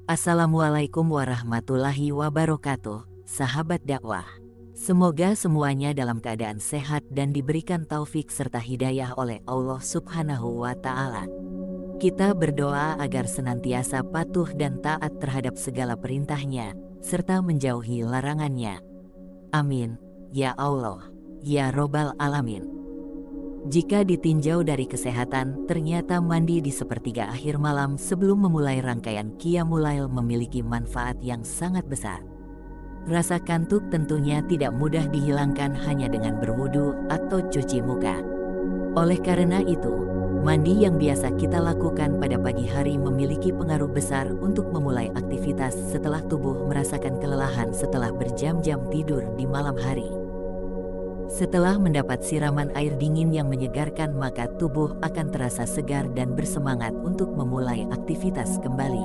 Assalamualaikum warahmatullahi wabarakatuh, sahabat dakwah. Semoga semuanya dalam keadaan sehat dan diberikan taufik serta hidayah oleh Allah Subhanahu wa Ta'ala. Kita berdoa agar senantiasa patuh dan taat terhadap segala perintahnya, serta menjauhi larangannya. Amin, ya Allah, ya Robbal Alamin. Jika ditinjau dari kesehatan, ternyata mandi di sepertiga akhir malam sebelum memulai rangkaian Qiyamul Lail memiliki manfaat yang sangat besar. Rasa kantuk tentunya tidak mudah dihilangkan hanya dengan berwudu atau cuci muka. Oleh karena itu, mandi yang biasa kita lakukan pada pagi hari memiliki pengaruh besar untuk memulai aktivitas setelah tubuh merasakan kelelahan setelah berjam-jam tidur di malam hari. Setelah mendapat siraman air dingin yang menyegarkan, maka tubuh akan terasa segar dan bersemangat untuk memulai aktivitas kembali.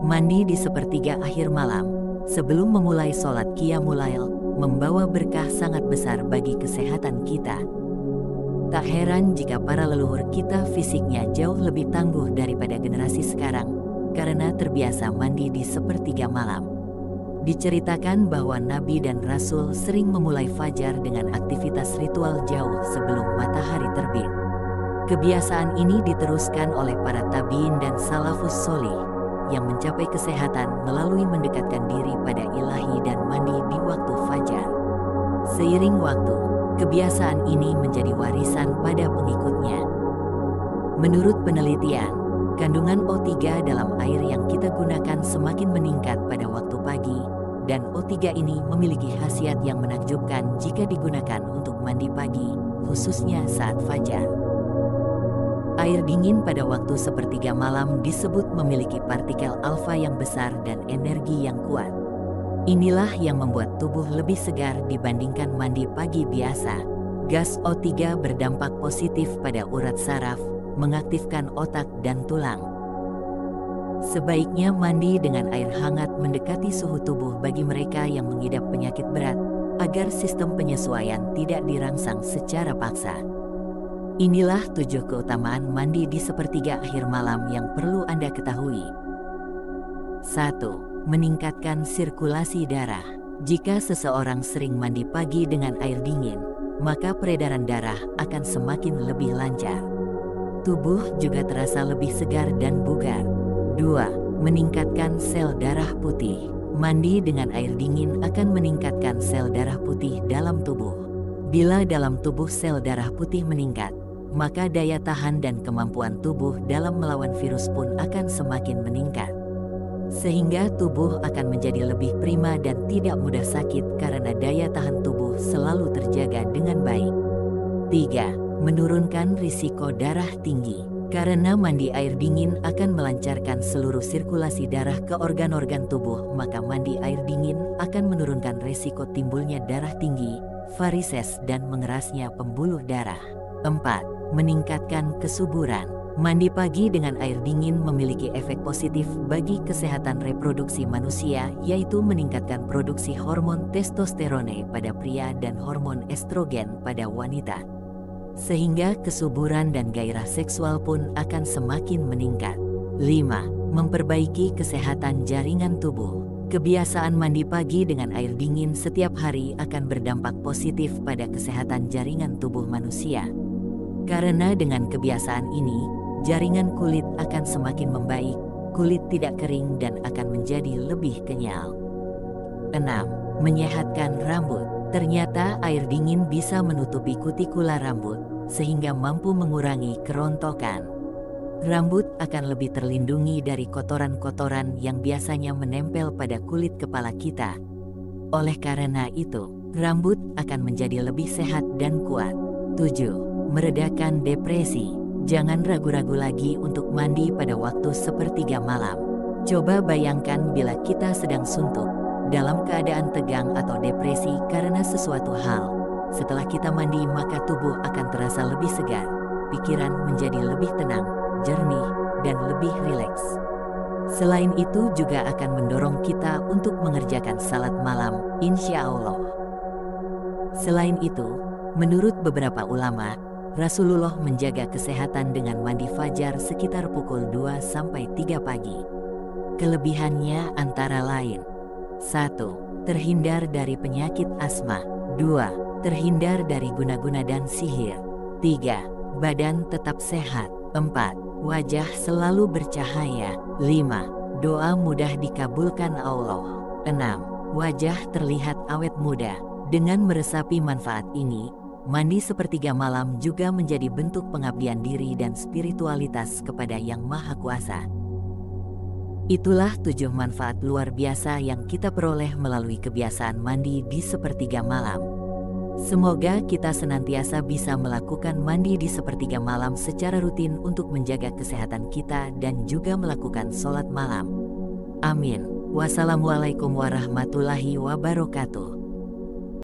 Mandi di sepertiga akhir malam, sebelum memulai sholat Qiyamul Lail, membawa berkah sangat besar bagi kesehatan kita. Tak heran jika para leluhur kita fisiknya jauh lebih tangguh daripada generasi sekarang, karena terbiasa mandi di sepertiga malam. Diceritakan bahwa Nabi dan Rasul sering memulai fajar dengan aktivitas ritual jauh sebelum matahari terbit. Kebiasaan ini diteruskan oleh para tabi'in dan salafus sholih yang mencapai kesehatan melalui mendekatkan diri pada ilahi dan mandi di waktu fajar. Seiring waktu, kebiasaan ini menjadi warisan pada pengikutnya. Menurut penelitian, kandungan O3 dalam air yang kita gunakan semakin meningkat pada waktu pagi, dan O3 ini memiliki khasiat yang menakjubkan jika digunakan untuk mandi pagi, khususnya saat fajar. Air dingin pada waktu sepertiga malam disebut memiliki partikel alfa yang besar dan energi yang kuat. Inilah yang membuat tubuh lebih segar dibandingkan mandi pagi biasa. Gas O3 berdampak positif pada urat saraf, mengaktifkan otak dan tulang. Sebaiknya mandi dengan air hangat mendekati suhu tubuh bagi mereka yang mengidap penyakit berat, agar sistem penyesuaian tidak dirangsang secara paksa. Inilah 7 keutamaan mandi di sepertiga akhir malam yang perlu Anda ketahui. 1. Meningkatkan sirkulasi darah. Jika seseorang sering mandi pagi dengan air dingin, maka peredaran darah akan semakin lebih lancar. Tubuh juga terasa lebih segar dan bugar. 2. Meningkatkan sel darah putih. Mandi dengan air dingin akan meningkatkan sel darah putih dalam tubuh. Bila dalam tubuh sel darah putih meningkat, maka daya tahan dan kemampuan tubuh dalam melawan virus pun akan semakin meningkat. Sehingga tubuh akan menjadi lebih prima dan tidak mudah sakit karena daya tahan tubuh selalu terjaga dengan baik. 3. Menurunkan risiko darah tinggi. Karena mandi air dingin akan melancarkan seluruh sirkulasi darah ke organ-organ tubuh, maka mandi air dingin akan menurunkan risiko timbulnya darah tinggi, varises dan mengerasnya pembuluh darah. 4. Meningkatkan kesuburan. Mandi pagi dengan air dingin memiliki efek positif bagi kesehatan reproduksi manusia, yaitu meningkatkan produksi hormon testosterone pada pria dan hormon estrogen pada wanita. Sehingga kesuburan dan gairah seksual pun akan semakin meningkat. 5. Memperbaiki kesehatan jaringan tubuh. Kebiasaan mandi pagi dengan air dingin setiap hari akan berdampak positif pada kesehatan jaringan tubuh manusia. Karena dengan kebiasaan ini, jaringan kulit akan semakin membaik, kulit tidak kering dan akan menjadi lebih kenyal. 6. Menyehatkan rambut. Ternyata air dingin bisa menutupi kutikula rambut, sehingga mampu mengurangi kerontokan. Rambut akan lebih terlindungi dari kotoran-kotoran yang biasanya menempel pada kulit kepala kita. Oleh karena itu, rambut akan menjadi lebih sehat dan kuat. 7. Meredakan depresi. Jangan ragu-ragu lagi untuk mandi pada waktu sepertiga malam. Coba bayangkan bila kita sedang suntuk, dalam keadaan tegang atau depresi karena sesuatu hal. Setelah kita mandi, maka tubuh akan terasa lebih segar, pikiran menjadi lebih tenang, jernih, dan lebih rileks. Selain itu juga akan mendorong kita untuk mengerjakan salat malam, insya Allah. Selain itu, menurut beberapa ulama, Rasulullah menjaga kesehatan dengan mandi fajar sekitar pukul 2-3 pagi. Kelebihannya antara lain: 1. Terhindar dari penyakit asma. 2. Terhindar dari guna-guna dan sihir. 3. Badan tetap sehat. 4. Wajah selalu bercahaya. 5. Doa mudah dikabulkan Allah. 6. Wajah terlihat awet muda. Dengan meresapi manfaat ini, mandi sepertiga malam juga menjadi bentuk pengabdian diri dan spiritualitas kepada Yang Maha Kuasa. Itulah 7 manfaat luar biasa yang kita peroleh melalui kebiasaan mandi di sepertiga malam. Semoga kita senantiasa bisa melakukan mandi di sepertiga malam secara rutin untuk menjaga kesehatan kita dan juga melakukan sholat malam. Amin. Wassalamualaikum warahmatullahi wabarakatuh.